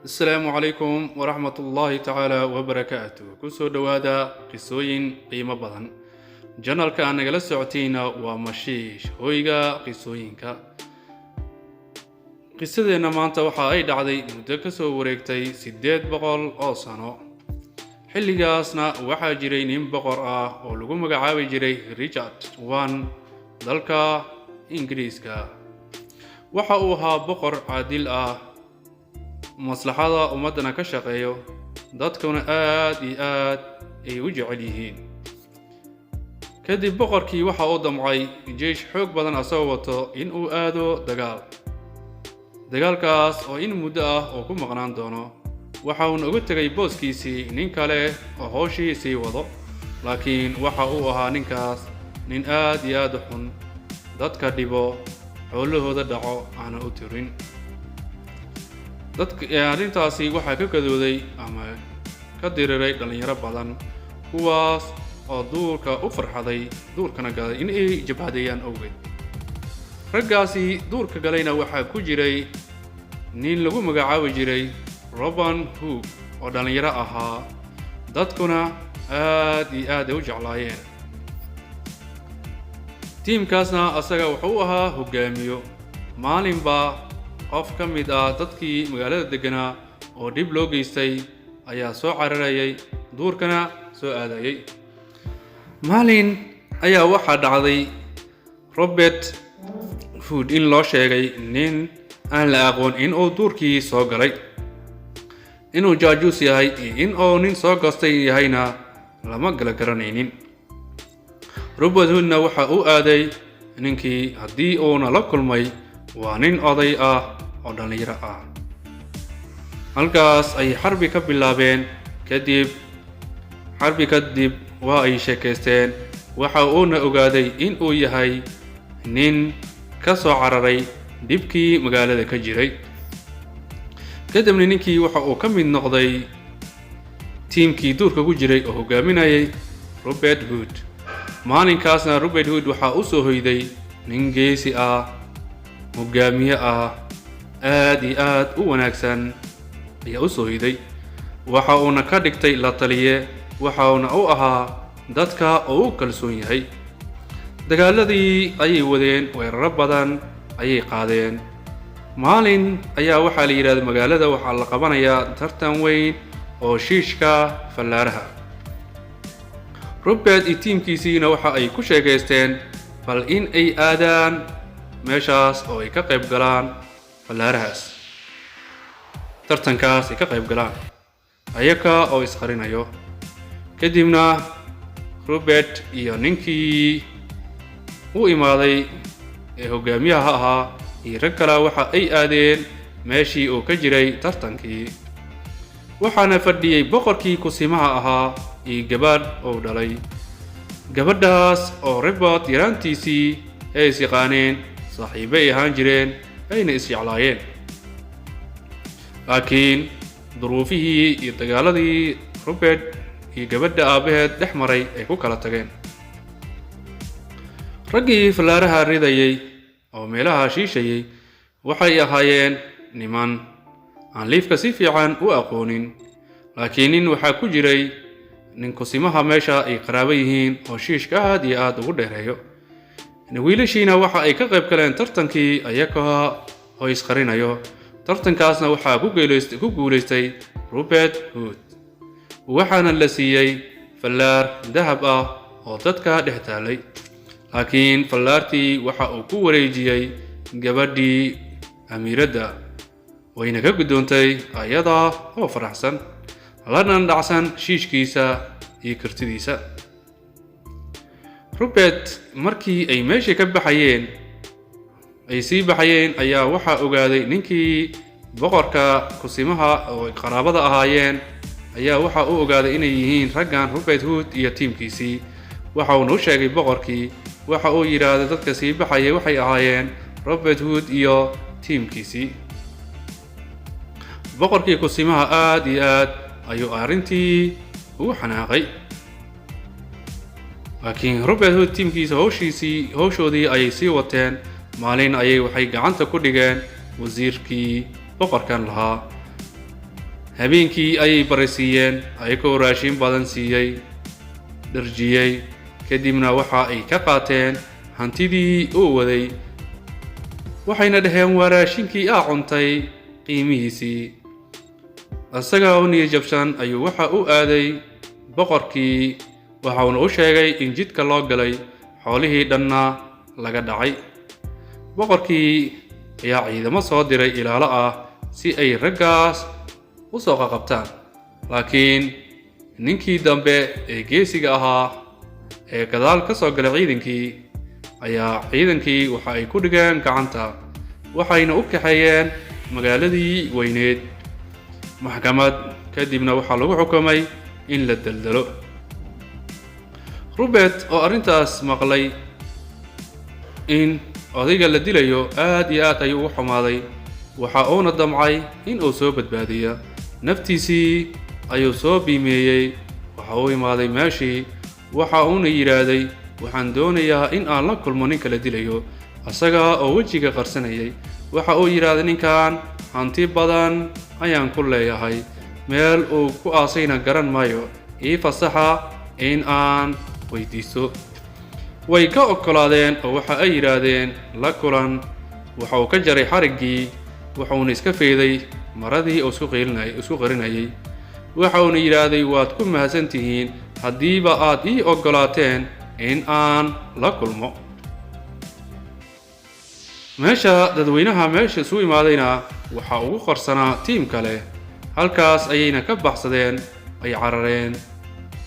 السلام عليكم ورحمة الله تعالى وبركاته. كسو دوادا قصوين قيمة بدن جنرال كان نجلس ساعتين ومشيش هويجا قصوينكا قصدنا ما أنت وحاي دعدي مدكسو وريكتي سديد بقول أوسانو حلي جاسنا وحا جرينين بقر ولقو مقعاوي جري ريتشارد وان دالكا إنجليزكا وحا أوها بقر عادل مصلحة أمتنا كشقيو dadkuna aad iyo aad ay u jecel yihiin. kadib boqorkii waxa uu damcay jeesh xoog badan asoo wato in uu aado dagaalkaas oo in muddo ah oo ku maqnaan doono. waxa uu ugu tagay booskiisii nin kale oo hawshiisii wado, laakiin waxa uu ahaa ninkaas nin aad iyo aad u xun, dadka dhibo, xoolahooda dhaco aana u tirin. arrintaasi waxaa ka gadooday ama ka diriray dhalinyaro badan, kuwaas oo duurka u farxaday, duurkana galay in ay jabhadeeyaan awgeed. raggaasi duurka galayna waxaa ku jiray nin lagu magacaabi jiray Robin Hood oo dhalinyaro ahaa, dadkuna aad iyo aad u jeclaayeen. tiimkaasna asaga wuxuu ahaa hogaamiyo. maalinba qof ka mid dadkii magaalada deganaa oo dib loo geystay ayaa soo cararayay, duurkana soo aadayay. maalin ayaa waxaa dhacday Robert Hood in loo sheegay nin aan la aqoon in uu duurkii soo galay, inuu jaajuus yahay iyo in uu nin soo gastay yahayna lama garanaynin. Robert Hoodna waxa uu aaday ninkii, haddii uuna la kulmay waa nin oday ah oo dhalinyaro ah. halkaas ay xarbi ka bilaabeen. kadib waa ay sheekaysteen. waxa uuna ogaaday in uu yahay nin ka soo cararay dhibkii magaalada ka jiray. kadibna ninkii waxa uu ka mid noqday tiimkii duurka ku jiray oo hogaaminayay Robert Hood. maalinkaasna Robert Hood waxa uu soo hoyday nin geesi ah, hogaamiye ah, aad iyo aad u wanaagsan ayaa u soo hoyday. waxa uuna ka dhigtay la taliye, waxa uuna u ahaa dadka oo u kalsoon yahay. dagaaladii ayay wadeen, weeraro badan ayay qaadeen. maalin ayaa waxaa la yidhaahday magaalada waxaa la qabanayaa tartan weyn oo shiishka fallaaraha. Robert iyo tiimkiisiina waxa ay ku sheekaysteen bal in ay aadaan meeshaas oo ay ka qayb galaan fallaarahaas, tartankaas ay ka qayb galaan ayaga oo isqarinayo. kadibna Robert iyo ninkii u imaaday ee hogaamiyaha ahaa iyo rag kale waxa ay aadeen meeshii uu ka jiray tartankii. waxaana fadhiyay boqorkii kusimaha ahaa iyo gabadh uu dhalay. gabadhaas oo Robert yaraantiisii ay is yaqaaneen, saaxiibay ahaan jireen, ayna is jeclaayeen. laakiin duruufihii iyo dagaaladii Robert iyo gabadha aabaheed dhex maray ay ku kala tageen. raggii fallaaraha ridayay oo meelaha shiishayay waxay ahaayeen niman aan liifka si fiican u aqoonin, laakiin nin waxaa ku jiray nin kusimaha meesha ay qaraabo yihiin oo shiishka aad iyo aad ugu dheereeyo. wiilashiina waxa ay ka qayb galeen tartankii ayaga oo isqarinayo. tartankaasna waxaa ku guulaystay Robert Hood, waxaana la siiyey fallaar dahab ah oo dadka dhex taalay. laakiin fallaartii waxa uu ku wareejiyey gabadhii amiiradda, wayna ka gudoontay ayada oo faraxsan, lana dhacsan shiishkiisa iyo kartidiisa. Robert markii ay meesha ka baxayeen ayaa waxaa ogaaday ninkii boqorka kusimaha oo qaraabada ahaayeen ayaa waxa uu ogaaday inay yihiin raggan Robert Hood iyo tiimkiisii. waxa uu u sheegay boqorkii. waxa uu yiraahday dadka sii baxayay waxay ahaayeen Robert Hood iyo tiimkiisii. boqorkii kusimaha aad iyo aad ayuu arrintii ugu xanaaqay. laakiin Robert Hood tiimkiisa hawshoodii ayay sii wateen. maalin ayay waxay gacanta ku dhigeen wasiirkii boqorkan lahaa. habeenkii ayay barisiiyeen ayagoo raashin badan siiyey dharjiyey kadibna waxa ay ka qaateen hantidii uu waday waxayna dhaheen waa raashinkii aa cuntay qiimihiisii asaga oo niyad jabsan ayuu waxa u aaday boqorkii waxauna u sheegay in jidka loo galay xoolihii dhanna laga dhacay boqorkii ayaa ciidamo soo diray ilaalo ah si ay raggaas u soo qaqabtaan laakiin ninkii dambe ee geesiga ahaa ee gadaal ka soo galay ciidankii waxa ay ku dhigeen gacanta waxayna u kaxeeyeen magaaladii weyneed maxkamad kadibna waxaa lagu xukumay in la daldalo Robert oo arrintaas maqlay in odayga la dilayo aad iyo aad ayuu u xumaaday waxa uuna damcay in uu soo badbaadiyo naftiisii ayuu soo biimeeyey waxa uu imaaday meeshii waxa uuna yiraahday waxaan doonayaa in aan la kulmo ninka la dilayo asaga oo wejiga qarsanayay waxa uu yiraahday ninkan hanti badan ayaan ku leeyahay meel uu ku aasayna garan maayo ii fasaxa in aan weydiiso way ka oggolaadeen oo waxa ay yiraahdeen la kulan waxa uu ka jaray xariggii wuxuuna iska feeday maradii uu isku qarinayay waxa uuna yiraahday waad ku mahadsantihiin haddiiba aad ii oggolaateen in aan la kulmo meesha dadweynaha meesha isu imaadayna waxa ugu qarsanaa tiim kale halkaas ayayna ka baxsadeen ay carareen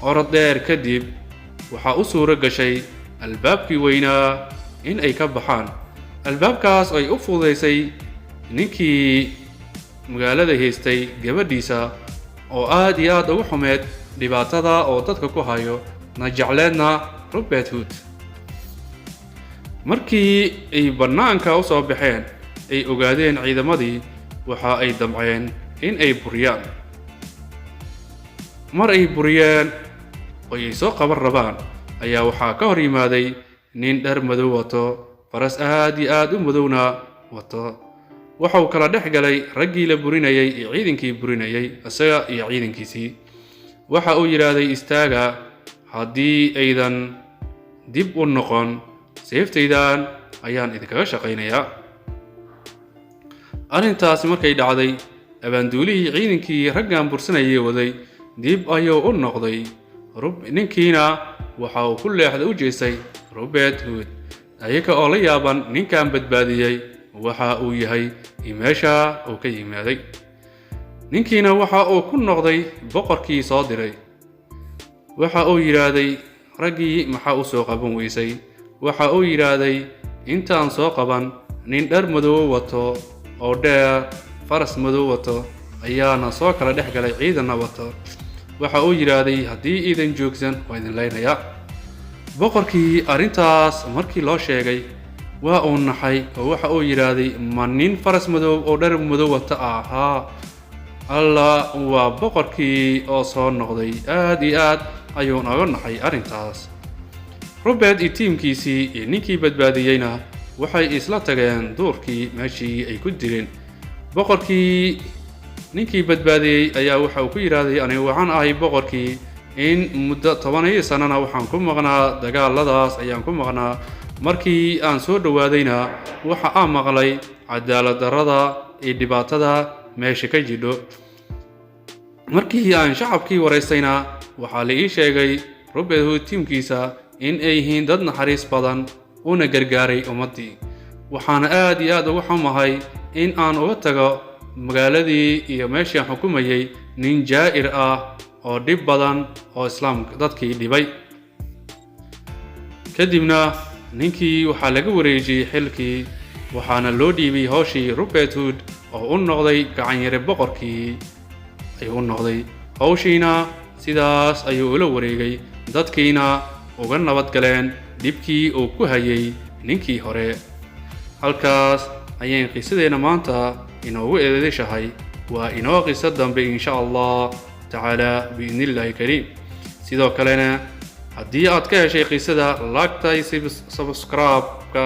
orod dheer kadib waxa u suuro gashay albaabkii weynaa in ay ka baxaan albaabkaas ay u fududaysay ninkii magaalada haystay gabadhiisa oo aad iyo aad ugu xumeed dhibaatada oo dadka ku hayo na jecleedna Robert Hood markii ay bannaanka u soo baxeen ay ogaadeen ciidamadii waxa ay damceen in ay buriyaan mar ay buriyeen oo ay soo qaban rabaan ayaa waxaa ka hor yimaaday nin dhar madow wato faras aad iyo aad u madowna wato waxa uu kala dhex galay raggii la burinayay iyo ciidankii burinayay isaga iyo ciidankiisii waxa uu yiraahday istaaga haddii aydan dib u noqon seeftaydan ayaan idinkaga shaqaynayaa arrintaasi markay dhacday abaanduulihii ciidankii raggan bursanayay waday dib ayuu u noqday ninkiina waxa uu ku leexday u jeestay Robert Hood ayaga oo la yaaban ninkan badbaadiyay waxa uu yahay meesha uu ka yimaaday ninkiina waxa uu ku noqday boqorkii soo diray waxa uu yiraahday raggii maxaa u soo qaban weysay waxa uu yiraahday intaan soo qaban nin dhar madow wato oo dheer faras madow wato ayaana soo kala dhex galay ciidanna wato waxa uu yiraahday haddii iidan joogsan waa idin leynayaa boqorkii arrintaas markii loo sheegay waa uu naxay oo waxa uu yiraahday ma nin faras madow oo dhar madow wata ahaa alla waa boqorkii oo soo noqday aad iyo aad ayuu naga naxay arrintaas Robert iyo tiimkiisii iyo ninkii badbaadiyeyna waxay isla tageen duurkii meeshii ay ku direen boqorkii ninkii badbaadiyey ayaa waxa uu ku yiraahday aniga waxaan ahay boqorkii in muddo 10 sanana waxaan ku maqnaa dagaaladaas ayaan ku maqnaa markii aan soo dhawaadayna waxa aan maqlay cadaalad darrada iyo dhibaatada meesha ka jidho markii aan shacabkii wareystayna waxaa la ii sheegay Robert Hood tiimkiisa in ay yihiin dad naxariis badan una gargaaray ummadii waxaana aad iyo aad ugu xumahay in aan uga tago magaaladii iyo meeshii aan xukumayay nin jaa'ir ah oo dhib badan oo islaamka dadkii dhibay kadibna ninkii waxaa laga wareejiyay xilkii waxaana loo dhiibay hawshii Robert Hood oo u noqday gacan yare boqorkii ayuu u noqday hawshiina sidaas ayuu ula wareegay dadkiina uga nabad galeen dhibkii uu ku hayay ninkii hore halkaas ayaan qisadeena maanta inoogu eedeshahay waa inoo qiso dambe insha Allah taala biidnillahi kariim sidoo kalena haddii aad ka heshay qisada like subscribe ka